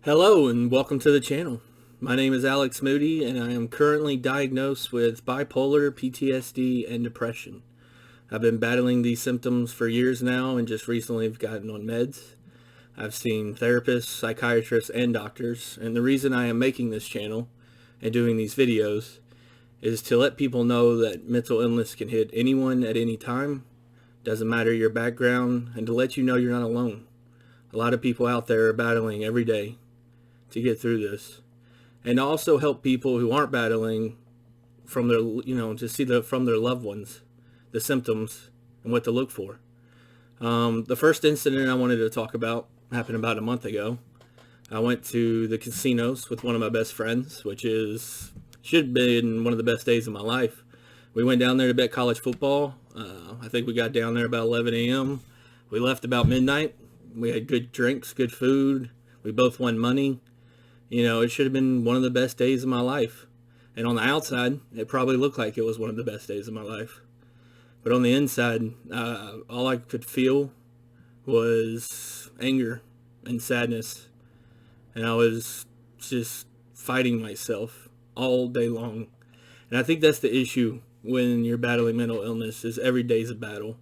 Hello and welcome to the channel. My name is Alex Moody and I am currently diagnosed with bipolar, PTSD, and depression. I've been battling these symptoms for years now and just recently have gotten on meds. I've seen therapists, psychiatrists, and doctors, and the reason I am making this channel and doing these videos is to let people know that mental illness can hit anyone at any time, doesn't matter your background, and to let you know you're not alone. A lot of people out there are battling every day to get through this, and also help people who aren't battling from their, to see from their loved ones, the symptoms and what to look for. The first incident I wanted to talk about happened about a month ago. I went to the casinos with one of my best friends, which should have been one of the best days of my life. We went down there to bet college football. I think we got down there about 11 a.m. We left about midnight. We had good drinks, good food. We both won money. It should have been one of the best days of my life. And on the outside, it probably looked like it was one of the best days of my life. But on the inside, all I could feel was anger and sadness. And I was just fighting myself all day long. And I think that's the issue when you're battling mental illness, is every day's a battle.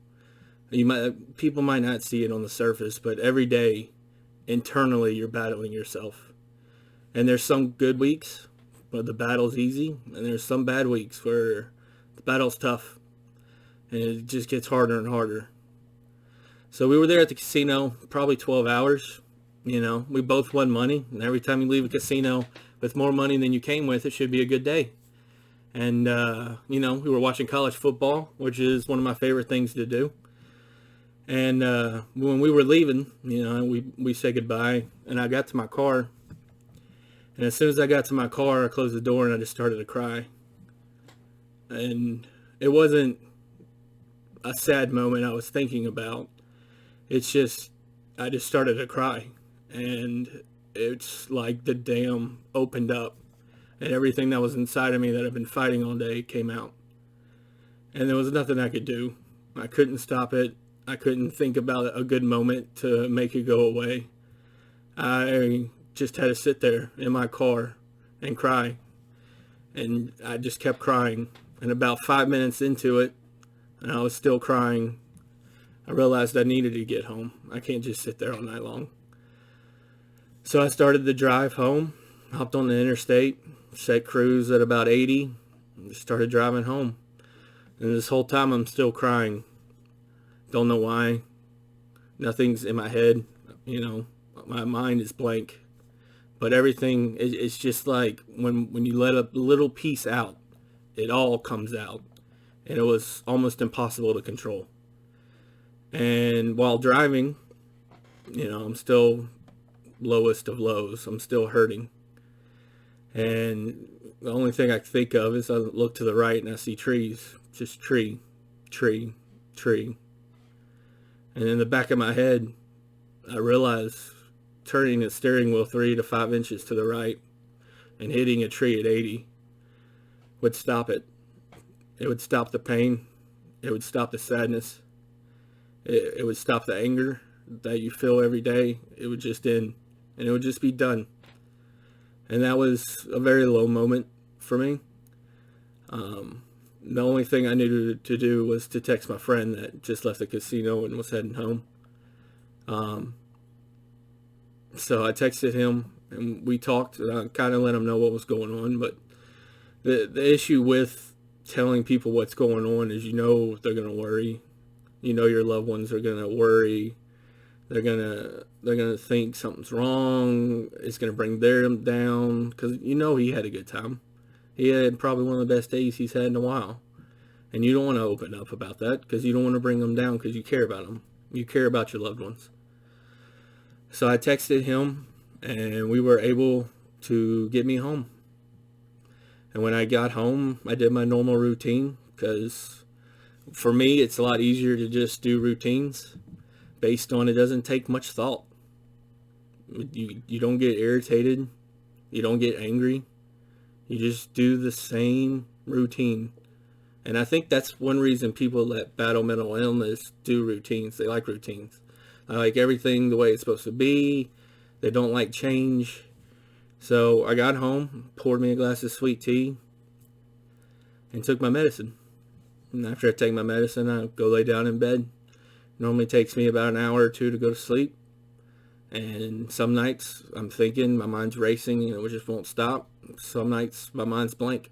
People might not see it on the surface, but every day, internally, you're battling yourself. And there's some good weeks where the battle's easy, and there's some bad weeks where the battle's tough, and it just gets harder and harder. So we were there at the casino probably 12 hours. We both won money, and every time you leave a casino with more money than you came with, it should be a good day. And, we were watching college football, which is one of my favorite things to do. And when we were leaving, we said goodbye, and I got to my car. And as soon as I got to my car, I closed the door and I just started to cry. And it wasn't a sad moment I was thinking about. It's just, I just started to cry. And it's like the dam opened up and everything that was inside of me that I've been fighting all day came out. And there was nothing I could do. I couldn't stop it. I couldn't think about a good moment to make it go away. I just had to sit there in my car and cry. And I just kept crying. And about 5 minutes into it, and I was still crying, I realized I needed to get home. I can't just sit there all night long. So I started the drive home, hopped on the interstate, set cruise at about 80, and just started driving home. And this whole time I'm still crying. Don't know why. Nothing's in my head. My mind is blank. But everything, it's just like when you let a little piece out, it all comes out. And it was almost impossible to control. And while driving, I'm still lowest of lows. I'm still hurting. And the only thing I think of is I look to the right and I see trees. Just tree, tree, tree. And in the back of my head, I realize turning the steering wheel 3 to 5 inches to the right and hitting a tree at 80 would stop it. It would stop the pain. It would stop the sadness. It would stop the anger that you feel every day. It would just end, and it would just be done. And that was a very low moment for me. The only thing I knew to do was to text my friend that just left the casino and was heading home. So I texted him and we talked, and I kind of let him know what was going on. But the issue with telling people what's going on is, they're going to worry. Your loved ones are going to worry. They're gonna think something's wrong. It's gonna bring them down, because he had a good time. He had probably one of the best days he's had in a while, and you don't want to open up about that because you don't want to bring them down, because you care about them. You care about your loved ones. So I texted him, and we were able to get me home. And when I got home, I did my normal routine, because for me, it's a lot easier to just do routines based on it doesn't take much thought. You don't get irritated. You don't get angry. You just do the same routine. And I think that's one reason people that battle mental illness do routines. They like routines. I like everything the way it's supposed to be. They don't like change. So I got home, poured me a glass of sweet tea, and took my medicine. And after I take my medicine, I go lay down in bed. Normally takes me about an hour or two to go to sleep. And some nights I'm thinking, my mind's racing, and it just won't stop. Some nights my mind's blank.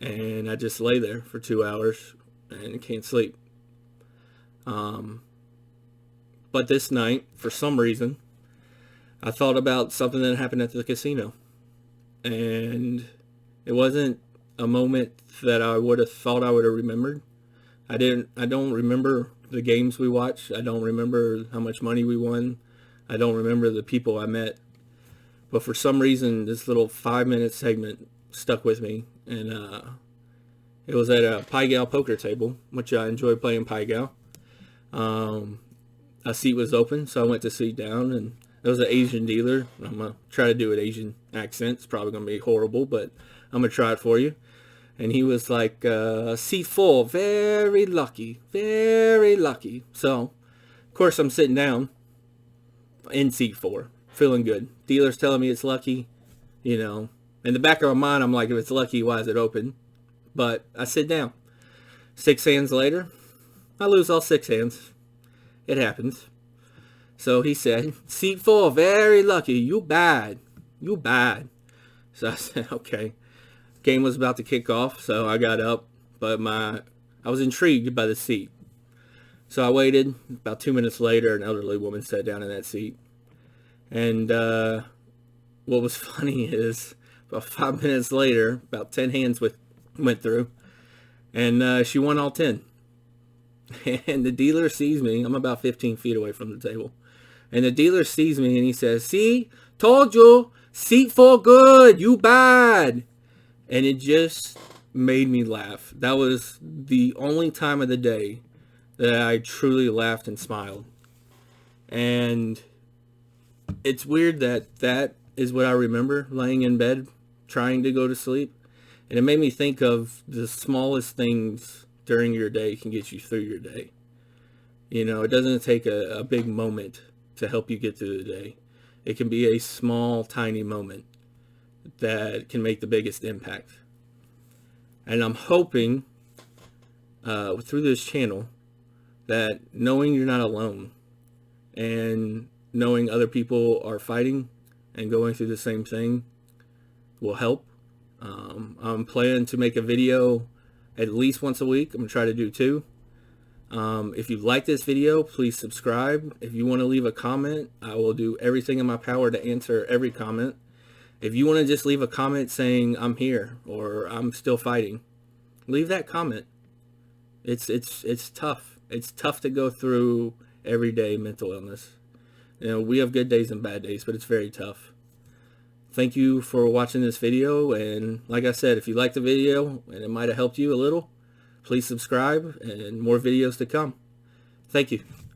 And I just lay there for 2 hours and can't sleep. But this night, for some reason, I thought about something that happened at the casino. And it wasn't a moment that I would have thought I would have remembered. I don't remember the games we watched. I don't remember how much money we won. I don't remember the people I met. But for some reason, this little 5-minute segment stuck with me. And it was at a Pai Gow poker table, which I enjoy playing Pai Gow. A seat was open, so I went to sit down, and there was an Asian dealer. I'm going to try to do an Asian accent. It's probably going to be horrible, but I'm going to try it for you. And he was like, seat 4, very lucky, very lucky. So, of course, I'm sitting down in seat 4, feeling good. Dealer's telling me it's lucky, you know. In the back of my mind, I'm like, if it's lucky, why is it open? But I sit down. 6 hands later, I lose all 6 hands. It happens. So he said, seat 4, very lucky. You bad. You bad. So I said, okay. Game was about to kick off, so I got up. But I was intrigued by the seat. So I waited. About 2 minutes later, an elderly woman sat down in that seat. And what was funny is, about 5 minutes later, about 10 hands went through. And she won all 10. And the dealer sees me. I'm about 15 feet away from the table. And the dealer sees me and he says, see, told you, seat 4 good, you bad. And it just made me laugh. That was the only time of the day that I truly laughed and smiled. And it's weird that is what I remember, laying in bed, trying to go to sleep. And it made me think of the smallest things during your day can get you through your day. You know, it doesn't take a big moment to help you get through the day. It can be a small, tiny moment that can make the biggest impact. And I'm hoping through this channel that knowing you're not alone and knowing other people are fighting and going through the same thing will help. I'm planning to make a video at least once a week. I'm going to try to do 2. If you like this video, please subscribe. If you want to leave a comment, I will do everything in my power to answer every comment. If you want to just leave a comment saying I'm here or I'm still fighting, leave that comment. It's tough. It's tough to go through everyday mental illness. You know, we have good days and bad days, but it's very tough. Thank you for watching this video, and like I said, if you liked the video and it might have helped you a little, please subscribe and more videos to come. Thank you.